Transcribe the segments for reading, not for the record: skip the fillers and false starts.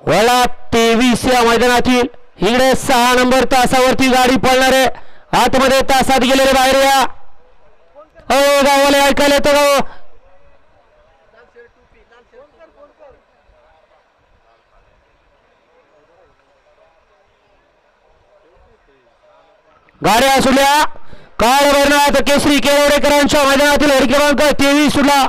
वळा 23 या मैदानातील इकडे 6 नंबर तासावरती गाडी पळणार आहे. आतमध्ये तासात गेलेले बाहेर या. अहो गावाला ऐकायला येतो गाव. गाड्या सुटल्या. काळ वर्णात केसरी केवडेकरांच्या मैदानातील गाडी क्रमांक 23 सुटला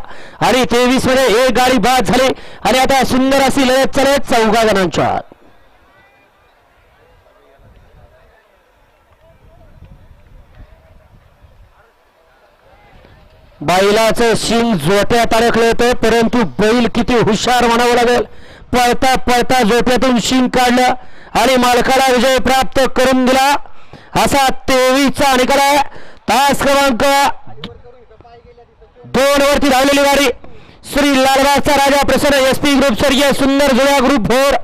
आणि 23 मध्ये एक गाडी बाद झाली आणि आता सुंदर अशी लढत चालत 4 जणांच्या. बैलाचं शिंग जोट्यात अडकलं होतं, परंतु बैल किती हुशार म्हणावं लागेल. पळता पळता जोट्यातून शिंग काढलं आणि मालकाला विजय प्राप्त करून दिला. असा 23 चा निकाल आहे. तास क्रमांक 2 वरती धावलेली गाडी श्री लालबागचा राजा प्रसन्न एसपी ग्रुप स्वर्गीय सुंदर जुळ्या ग्रुप भोर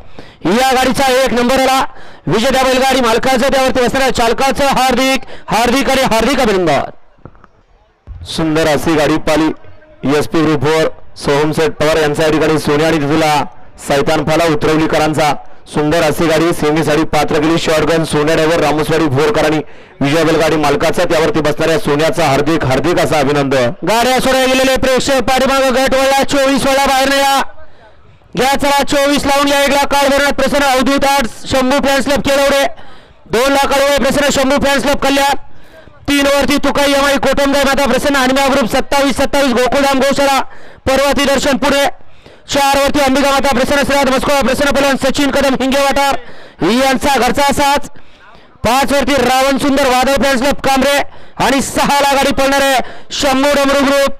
या गाडीचा 1 नंबर आला. विजेत्या बैलगाडी मालकाचं त्यावरती असणाऱ्या चालकाचं हार्दिक हार्दिक आणि हार्दिक अभिनंदन. सुंदर अशी गाडी पाली एसपी ग्रुप भोर सोहमसेठ पवार यांच्या ठिकाणी सोन्या आणि तिथला सैतान फाला उतरवलीकरांचा सुंदर अशी गाडी सेमीसाठी पात्र केली. शॉटगन सोन्या ड्रायव्हर रामस्वाडी भोरकरांनी विजय बैलगाडी मालकाचा त्यावरती बसणाऱ्या सोन्याचा हार्दिक हार्दिक असा अभिनंदन. गाड्या सोडल्या गेलेले प्रेक्षक पाठीमाग गट वळला 24 वळा बाहेर नाही घ्या. चला 24 लावून या. 1 लाख कार्ड भरणार Prasanna Avdhoot arts Shambhu fans club Kelwade. 2 lakh card Prasanna Shambhu fans club Kalyan. 3 वरती तुकाई एमआई कोटमगाई माता प्रसन्न हनुमा ग्रुप 27 गोकुळधाम गौशाला पर्वती दर्शन पुणे. 4 वरती अंबिका माता प्रसन्न श्राद मस्कोळा प्रसन्न पलन सचिन कदम हिंगे वाटार यांचा घरचा साथ. 5 वरती रावण सुंदर वादळ फॅन्स क्लब कांबरे आणि 6 ला गाडी पळणार आहे शंभू डमरू ग्रुप